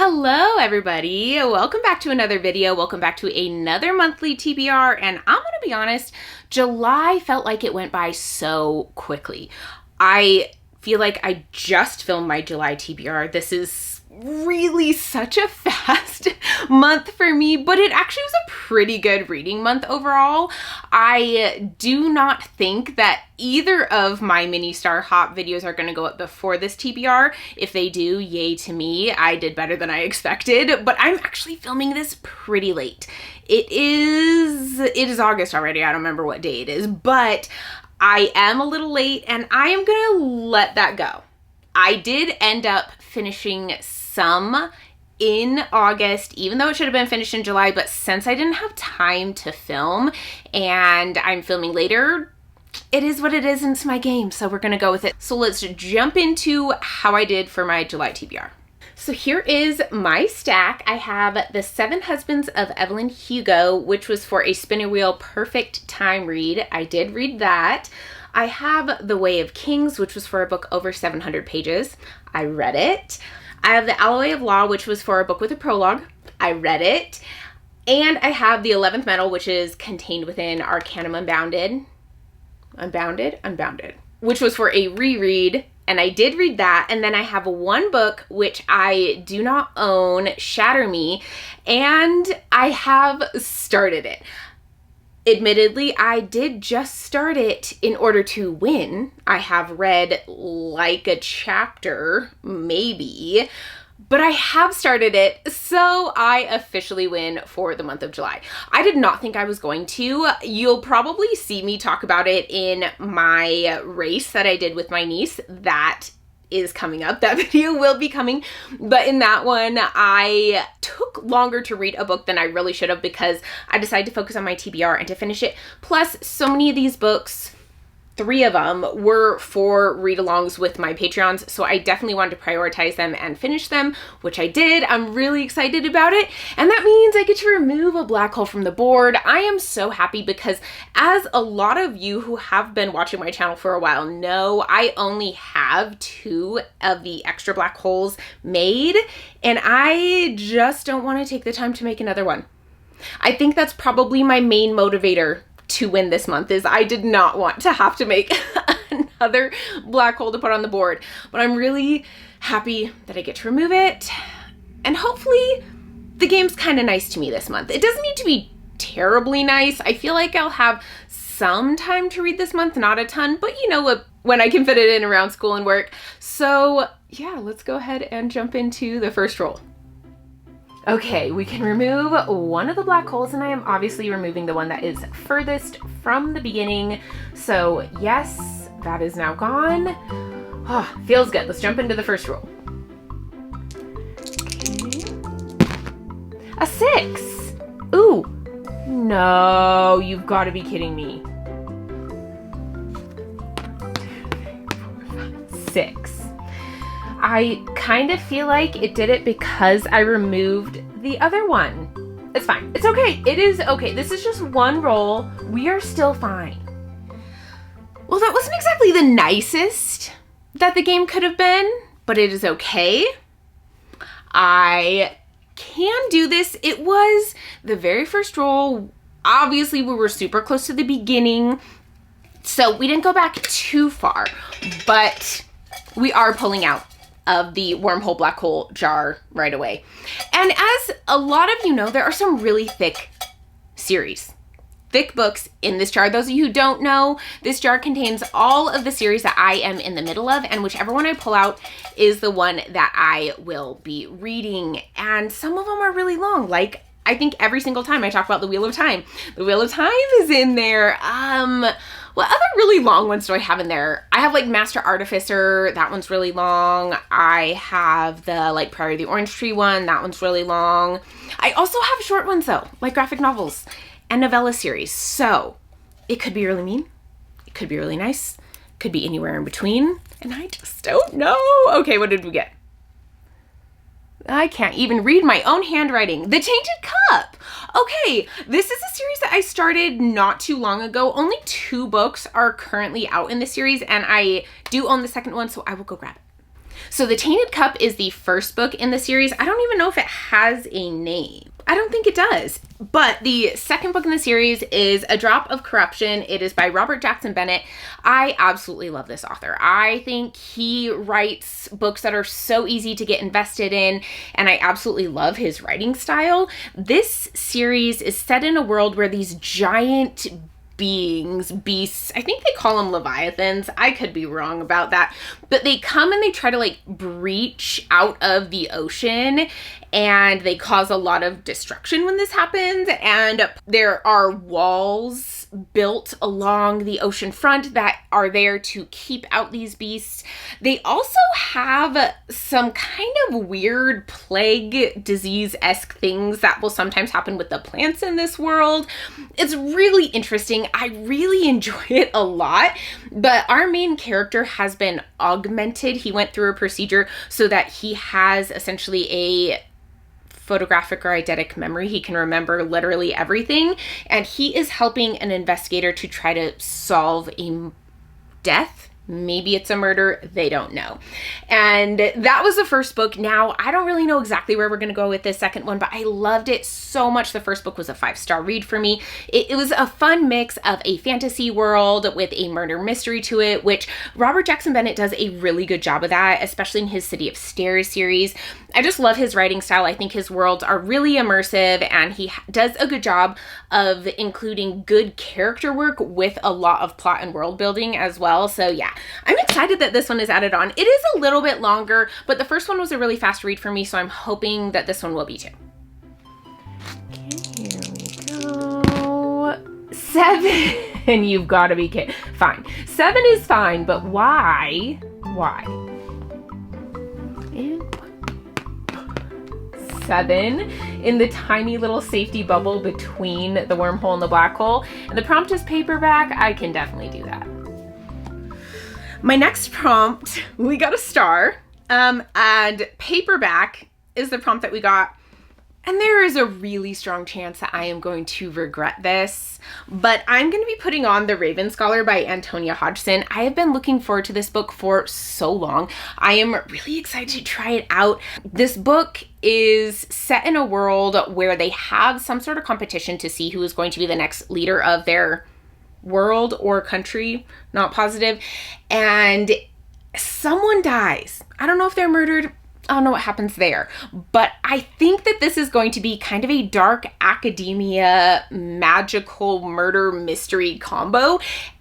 Hello everybody, welcome back to another video, welcome back to another monthly TBR, and I'm gonna be honest, July felt like it went by so quickly. I feel like I just filmed my July TBR. This is really such a fast month for me, but it actually was a pretty good reading month overall. I do not think that either of my mini Star Hop videos are going to go up before this TBR. If they do, yay to me. I did better than I expected, but I'm actually filming this pretty late. It is August already. I don't remember what day it is, but I am a little late and I am going to let that go. I did end up finishing some in August, even though it should have been finished in July, but since I didn't have time to film and I'm filming later, it is what it is and it's my game, so we're gonna go with it. So let's jump into how I did for my July TBR. So here is my stack. I have The Seven Husbands of Evelyn Hugo, which was for a Spinner Wheel Perfect Time read. I did read that. I have The Way of Kings, which was for a book over 700 pages. I read it. I have The Alloy of Law, which was for a book with a prologue. I read it. And I have The 11th Metal, which is contained within Arcanum Unbounded, which was for a reread. And I did read that. And then I have one book, which I do not own, Shatter Me, and I have started it. Admittedly, I did just start it in order to win. I have read like a chapter, maybe, but I have started it, so I officially win for the month of July. I did not think I was going to. You'll probably see me talk about it in my race that I did with my niece. That is coming up. That video will be coming. But in that one, I took longer to read a book than I really should have because I decided to focus on my TBR and to finish it. Plus, so many of these books, 3 of them, were for read-alongs with my Patreons, so I definitely wanted to prioritize them and finish them, which I did. I'm really excited about it, and that means I get to remove a black hole from the board. I am so happy because, as a lot of you who have been watching my channel for a while know, I only have 2 of the extra black holes made, and I just don't want to take the time to make another one. I think that's probably my main motivator to win this month, is I did not want to have to make another black hole to put on the board, but I'm really happy that I get to remove it, and hopefully the game's kind of nice to me this month. It doesn't need to be terribly nice. I feel like I'll have some time to read this month, not a ton, but you know what, when I can fit it in around school and work. So yeah, let's go ahead and jump into the first roll. Okay, we can remove one of the black holes, and I am obviously removing the one that is furthest from the beginning. So yes, that is now gone. Oh, feels good. Let's jump into the first roll. Okay. A 6. Ooh, no, you've got to be kidding me. 6. I kind of feel like it did it because I removed the other one. It's fine. It's okay. It is okay. This is just one roll. We are still fine. Well, that wasn't exactly the nicest that the game could have been, but it is okay. I can do this. It was the very first roll. Obviously, we were super close to the beginning, so we didn't go back too far, but we are pulling out of the wormhole black hole jar right away. And as a lot of you know, there are some really thick series, thick books in this jar. Those of you who don't know, this jar contains all of the series that I am in the middle of, and whichever one I pull out is the one that I will be reading. And some of them are really long, like I think every single time I talk about the Wheel of Time. The Wheel of Time is in there. What other really long ones do I have in there? I have like Master Artificer, that one's really long. I have the like Prairie of the Orange Tree one, that one's really long. I also have short ones though, like graphic novels and novella series. So it could be really mean, it could be really nice, could be anywhere in between, and I just don't know. Okay, what did we get? I can't even read my own handwriting. The Tainted Cup. Okay, this is a series that I started not too long ago. Only 2 books are currently out in the series, and I do own the second one, so I will go grab it. So The Tainted Cup is the first book in the series. I don't even know if it has a name. I don't think it does. But the second book in the series is A Drop of Corruption. It is by Robert Jackson Bennett. I absolutely love this author. I think he writes books that are so easy to get invested in, and I absolutely love his writing style. This series is set in a world where these giant beasts, I think they call them leviathans, I could be wrong about that, but they come and they try to like breach out of the ocean, and they cause a lot of destruction when this happens, and there are walls built along the ocean front that are there to keep out these beasts. They also have some kind of weird plague disease-esque things that will sometimes happen with the plants in this world. It's really interesting. I really enjoy it a lot, but our main character has been augmented. He went through a procedure so that he has essentially a photographic or eidetic memory. He can remember literally everything, and he is helping an investigator to try to solve a death. Maybe it's a murder, they don't know. And that was the first book. Now, I don't really know exactly where we're going to go with this second one, but I loved it so much. The first book was a 5-star read for me. It was a fun mix of a fantasy world with a murder mystery to it, which Robert Jackson Bennett does a really good job of that, especially in his City of Stairs series. I just love his writing style. I think his worlds are really immersive, and he does a good job of including good character work with a lot of plot and world building as well. So yeah, I'm excited that this one is added on. It is a little bit longer, but the first one was a really fast read for me, so I'm hoping that this one will be too. Okay, here we go. 7, you've got to be kidding. Fine. 7 is fine, but why? Why? 7 in the tiny little safety bubble between the wormhole and the black hole. And the prompt is paperback. I can definitely do that. My next prompt, we got a star, and paperback is the prompt that we got. And there is a really strong chance that I am going to regret this, but I'm going to be putting on The Raven Scholar by Antonia Hodgson. I have been looking forward to this book for so long. I am really excited to try it out. This book is set in a world where they have some sort of competition to see who is going to be the next leader of their world or country, not positive, and someone dies. I don't know if they're murdered. I don't know what happens there, but I think that this is going to be kind of a dark academia, magical murder mystery combo,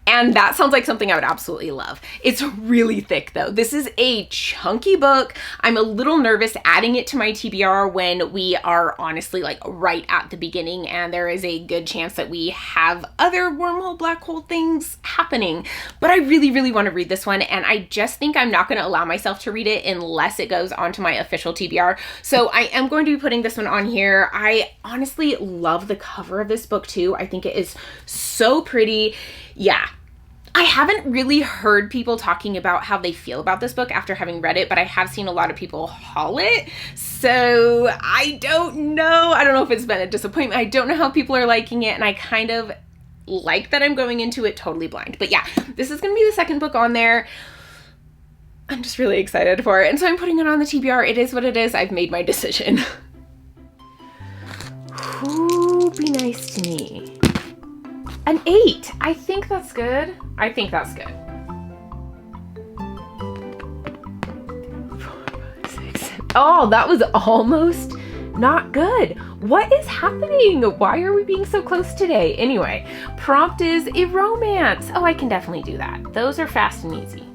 and that sounds like something I would absolutely love. It's really thick though. This is a chunky book. I'm a little nervous adding it to my TBR when we are honestly like right at the beginning, and there is a good chance that we have other wormhole black hole things happening, but I really, really want to read this one, and I just think I'm not going to allow myself to read it unless it goes onto my official TBR. So I am going to be putting this one on here. I honestly love the cover of this book too. I think it is so pretty. Yeah. I haven't really heard people talking about how they feel about this book after having read it, but I have seen a lot of people haul it. So I don't know. I don't know if it's been a disappointment. I don't know how people are liking it, and I kind of like that I'm going into it totally blind. But yeah, this is going to be the second book on there. I'm just really excited for it. And so I'm putting it on the TBR. It is what it is. I've made my decision. Who be nice to me? An 8. I think that's good. I think that's good. 4, 5, 6, 7. Oh, that was almost not good. What is happening? Why are we being so close today? Anyway, prompt is a romance. Oh, I can definitely do that. Those are fast and easy.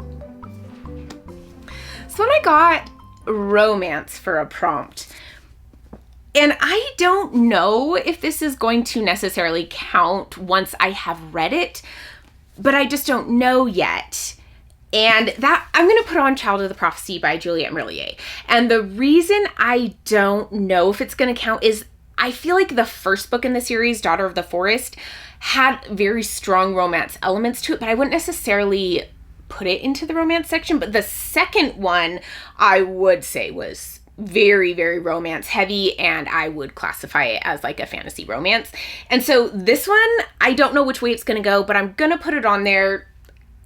So when I got romance for a prompt, and I don't know if this is going to necessarily count once I have read it, but I just don't know yet. And that I'm going to put on Child of the Prophecy by Juliette Merlier. And the reason I don't know if it's going to count is I feel like the first book in the series, Daughter of the Forest, had very strong romance elements to it, but I wouldn't necessarily put it into the romance section. But the second one, I would say, was very, very romance heavy, and I would classify it as like a fantasy romance. And so this one, I don't know which way it's going to go, but I'm going to put it on there.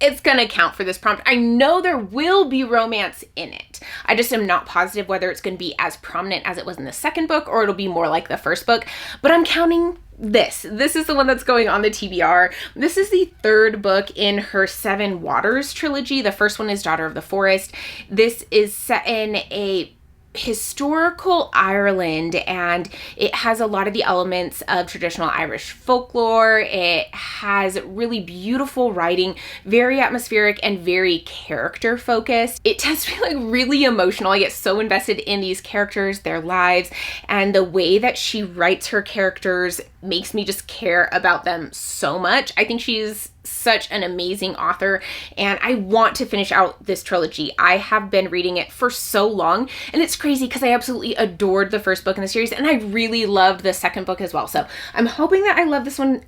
it's gonna count for this prompt. I know there will be romance in it. I just am not positive whether it's gonna be as prominent as it was in the second book or it'll be more like the first book, but I'm counting this. This is the one that's going on the TBR. This is the third book in her Seven Waters trilogy. The first one is Daughter of the Forest. This is set in a historical Ireland, and it has a lot of the elements of traditional Irish folklore. It has really beautiful writing, very atmospheric and very character focused. It tends to be like really emotional. I get so invested in these characters, their lives, and the way that she writes her characters makes me just care about them so much. I think she's such an amazing author, and I want to finish out this trilogy. I have been reading it for so long, and it's crazy because I absolutely adored the first book in the series, and I really loved the second book as well. So I'm hoping that I love this one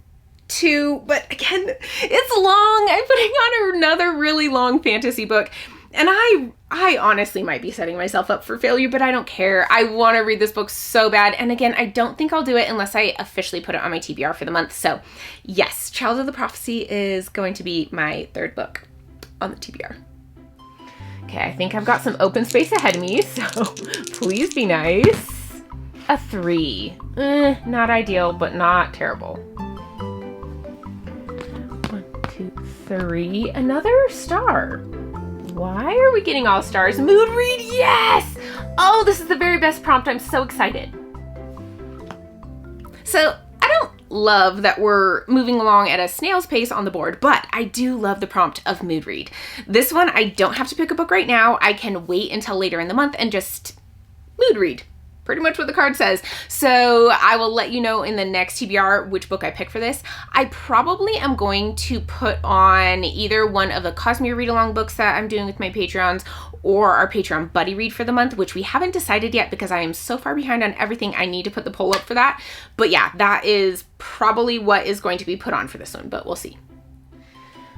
too, but again, it's long. I'm putting on another really long fantasy book, and I honestly might be setting myself up for failure, but I don't care. I want to read this book so bad. And again, I don't think I'll do it unless I officially put it on my TBR for the month. So yes, Child of the Prophecy is going to be my third book on the TBR. Okay, I think I've got some open space ahead of me, so please be nice. A 3. Not ideal, but not terrible. 1, 2, 3. Another star. Why are we getting all stars? Mood read, yes! Oh, this is the very best prompt. I'm so excited. So I don't love that we're moving along at a snail's pace on the board, but I do love the prompt of mood read. This one, I don't have to pick a book right now. I can wait until later in the month and just mood read. Pretty much what the card says. So I will let you know in the next TBR which book I pick for this. I probably am going to put on either one of the Cosmere read-along books that I'm doing with my Patreons or our Patreon buddy read for the month, which we haven't decided yet because I am so far behind on everything. I need to put the poll up for that. But yeah, that is probably what is going to be put on for this one, but we'll see.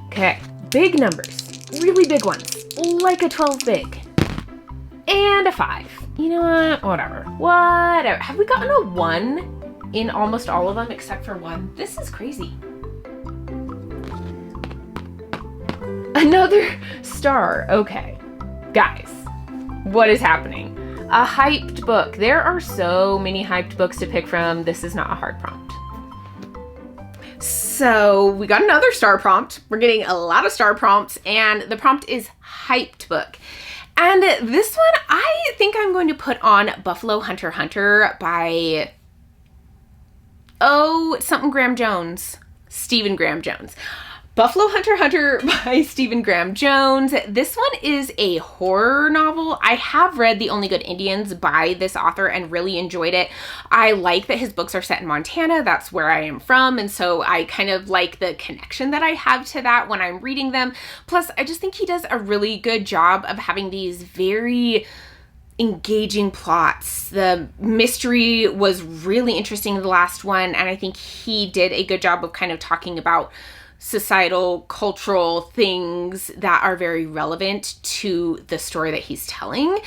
Okay, big numbers, really big ones, like a 12 big, and a 5. You know what? Whatever. Have we gotten a 1 in almost all of them except for 1? This is crazy. Another star. Okay. Guys, what is happening? A hyped book. There are so many hyped books to pick from. This is not a hard prompt. So we got another star prompt. We're getting a lot of star prompts, and the prompt is hyped book. And this one, I think I'm going to put on Buffalo Hunter Hunter by, something Graham Jones. Stephen Graham Jones. Buffalo Hunter Hunter by Stephen Graham Jones. This one is a horror novel. I have read The Only Good Indians by this author and really enjoyed it. I like that his books are set in Montana. That's where I am from. And so I kind of like the connection that I have to that when I'm reading them. Plus, I just think he does a really good job of having these very engaging plots. The mystery was really interesting in the last one. And I think he did a good job of kind of talking about societal, cultural things that are very relevant to the story that he's telling.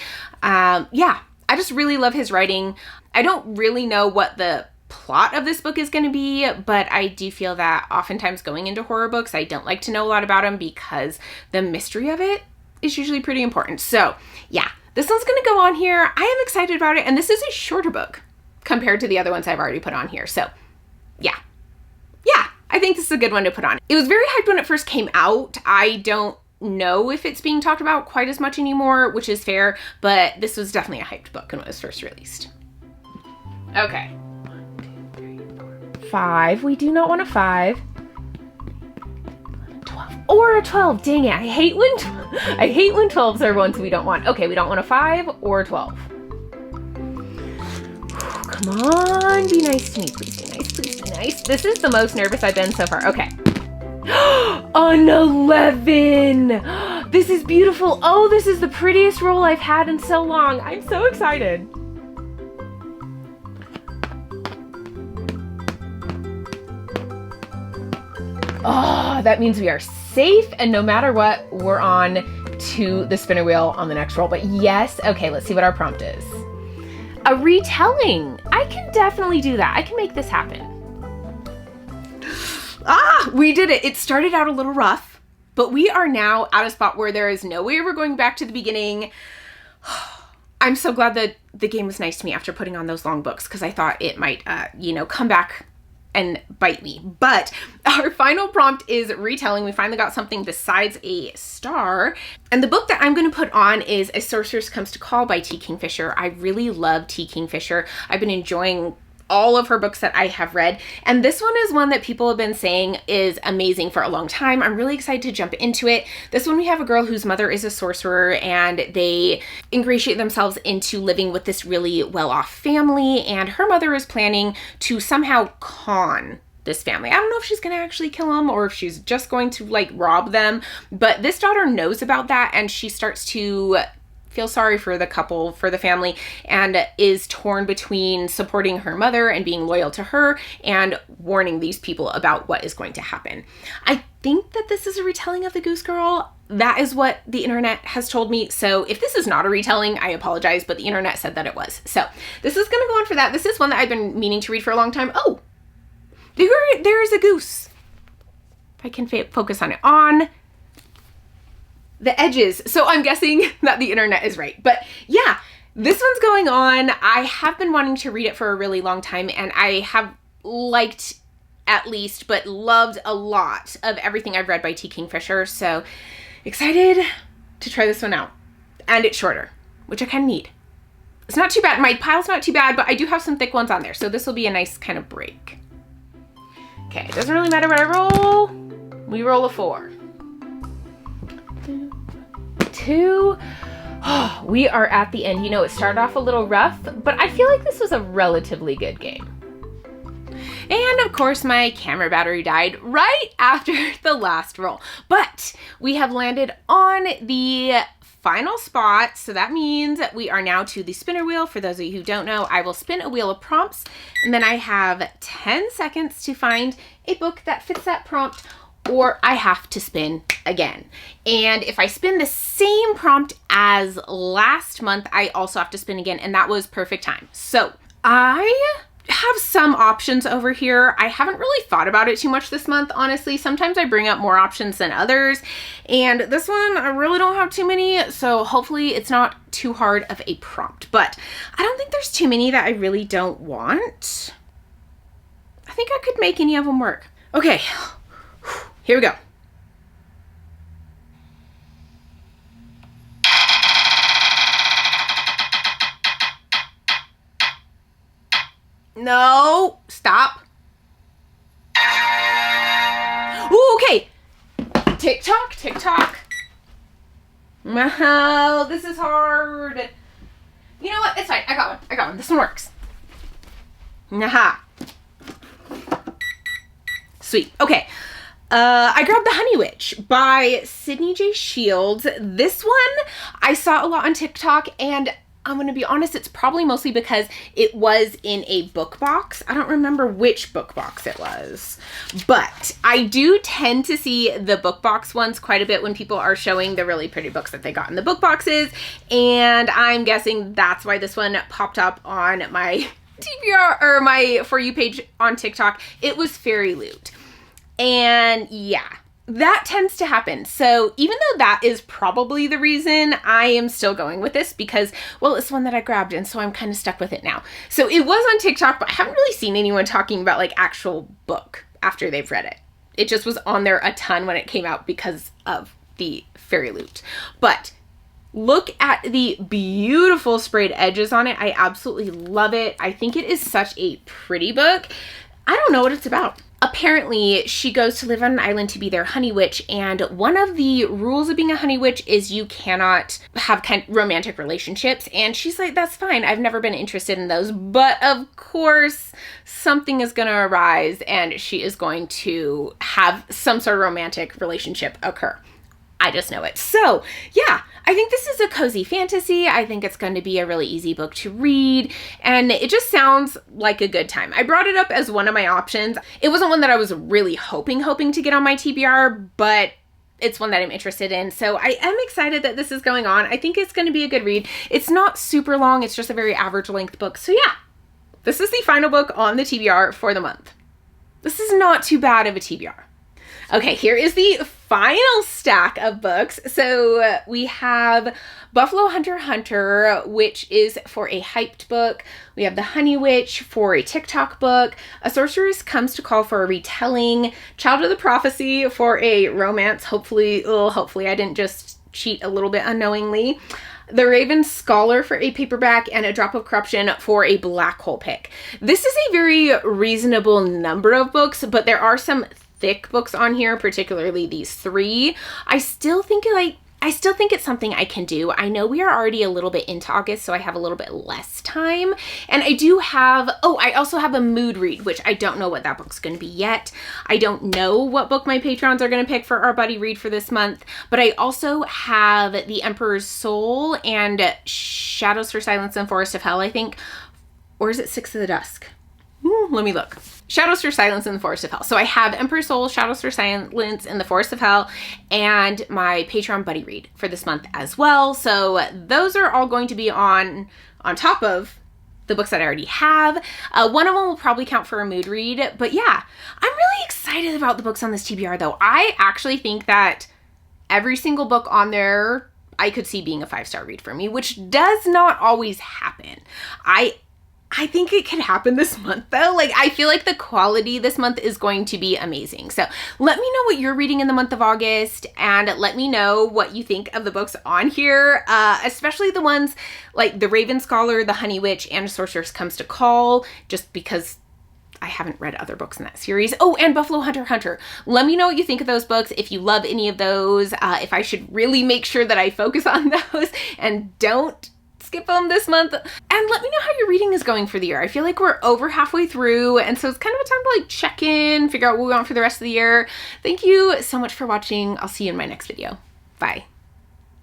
Yeah, I just really love his writing. I don't really know what the plot of this book is going to be, but I do feel that oftentimes going into horror books, I don't like to know a lot about them because the mystery of it is usually pretty important. So yeah, this one's going to go on here. I am excited about it, and this is a shorter book compared to the other ones I've already put on here. So yeah. I think this is a good one to put on. It was very hyped when it first came out. I don't know if it's being talked about quite as much anymore, which is fair, but this was definitely a hyped book when it was first released. Okay. 1, 2, 3, 4, 5. We do not want a 5. 12. Or a 12. Dang it. I hate when 12s are ones we don't want. Okay, we don't want a 5 or a 12. Come on, be nice to me. Please be nice. Please be nice. This is the most nervous I've been so far. Okay. An 11. This is beautiful. Oh, this is the prettiest roll I've had in so long. I'm so excited. Oh, that means we are safe, and no matter what, we're on to the spinner wheel on the next roll. But yes, okay, let's see what our prompt is. A retelling. I can definitely do that. I can make this happen. We did it. It started out a little rough, But we are now at a spot where there is no way we're going back to the beginning. I'm so glad that the game was nice to me after putting on those long books, because I thought it might, come back and bite me. But our final prompt is retelling. We finally got something besides a star. And the book that I'm going to put on is A Sorceress Comes to Call by T. Kingfisher. I really love T. Kingfisher. I've been enjoying all of her books that I have read. And this one is one that people have been saying is amazing for a long time. I'm really excited to jump into it. This one, we have a girl whose mother is a sorcerer, and they ingratiate themselves into living with this really well-off family, and her mother is planning to somehow con this family. I don't know if she's gonna actually kill them or if she's just going to like rob them, but this daughter knows about that, and she starts to feel sorry for the couple, for the family, and is torn between supporting her mother and being loyal to her and warning these people about what is going to happen. I think that this is a retelling of The Goose Girl. That is what the internet has told me. So if this is not a retelling, I apologize, but the internet said that it was. So this is gonna go on for that. This is one that I've been meaning to read for a long time. Oh, there is a goose. If I can focus on it. On the edges. So I'm guessing that the internet is right. But yeah, this one's going on. I have been wanting to read it for a really long time, and I have liked at least, but loved a lot of everything I've read by T. Kingfisher. So excited to try this one out. And it's shorter, which I kind of need. It's not too bad. My pile's not too bad, but I do have some thick ones on there. So this will be a nice kind of break. Okay, it doesn't really matter what I roll. We roll a 4. 2. Oh, we are at the end. You know, it started off a little rough, but I feel like this was a relatively good game. And of course, my camera battery died right after the last roll. But we have landed on the final spot, so that means we are now to the spinner wheel. For those of you who don't know, I will spin a wheel of prompts, and then I have 10 seconds to find a book that fits that prompt, or I have to spin again. And if I spin the same prompt as last month, I also have to spin again, and that was perfect time. So I have some options over here. I haven't really thought about it too much this month, honestly. Sometimes I bring up more options than others, and this one I really don't have too many, so hopefully it's not too hard of a prompt. But I don't think there's too many that I really don't want. I think I could make any of them work. Okay. Here we go. No, stop. Ooh, okay. Tick tock, tick tock. No, this is hard. You know what? It's fine. I got one. This one works. Aha. Sweet. Okay. I grabbed The Honey Witch by Sydney J. Shields. This one I saw a lot on TikTok, and I'm going to be honest, it's probably mostly because it was in a book box. I don't remember which book box it was, but I do tend to see the book box ones quite a bit when people are showing the really pretty books that they got in the book boxes, and I'm guessing that's why this one popped up on my TBR or my For You page on TikTok. It was Fairy Loot. And yeah, that tends to happen. So even though that is probably the reason, I am still going with this because, well, it's one that I grabbed, and so I'm kind of stuck with it now. So it was on TikTok, but I haven't really seen anyone talking about like actual book after they've read it. It just was on there a ton when it came out because of the Fairy Loot. But look at the beautiful sprayed edges on it. I absolutely love it. I think it is such a pretty book. I don't know what it's about. Apparently, she goes to live on an island to be their honey witch, and one of the rules of being a honey witch is you cannot have romantic relationships, and she's like, that's fine, I've never been interested in those, but of course, something is going to arise, and she is going to have some sort of romantic relationship occur. I just know it. So yeah, I think this is a cozy fantasy. I think it's going to be a really easy book to read, and it just sounds like a good time. I brought it up as one of my options. It wasn't one that I was really hoping to get on my TBR, but it's one that I'm interested in. So I am excited that this is going on. I think it's going to be a good read. It's not super long. It's just a very average length book. So yeah, this is the final book on the TBR for the month. This is not too bad of a TBR. Okay, here is the final stack of books. So we have Buffalo Hunter Hunter, which is for a hyped book. We have The Honey Witch for a TikTok book. A Sorceress Comes to Call for a retelling. Child of the Prophecy for a romance. Hopefully I didn't just cheat a little bit unknowingly. The Raven Scholar for a paperback, and A Drop of Corruption for a black hole pick. This is a very reasonable number of books, but there are some thick books on here, particularly these three. I still think it's something I can do. I know we are already a little bit into August, so I have a little bit less time. And I also have a mood read, which I don't know what that book's going to be yet. I don't know what book my patrons are going to pick for our buddy read for this month, but I also have The Emperor's Soul and Shadows for Silence and Forest of Hell, I think. Or is it Six of the Dusk? Let me look. Shadows for Silence in the Forest of Hell. So I have Emperor's Soul, Shadows for Silence in the Forest of Hell, and my Patreon buddy read for this month as well. So those are all going to be on top of the books that I already have. One of them will probably count for a mood read. But yeah, I'm really excited about the books on this TBR though. I actually think that every single book on there I could see being a 5-star read for me, which does not always happen. I think it could happen this month though. Like, I feel like the quality this month is going to be amazing. So let me know what you're reading in the month of August, and let me know what you think of the books on here, especially the ones like The Raven Scholar, The Honey Witch, and A Sorceress Comes to Call, just because I haven't read other books in that series. Oh, and Buffalo Hunter Hunter. Let me know what you think of those books, if you love any of those, if I should really make sure that I focus on those and don't skip them this month. And let me know how your reading is going for the year. I feel like we're over halfway through, and so it's kind of a time to like check in, figure out what we want for the rest of the year. Thank you so much for watching. I'll see you in my next video. Bye.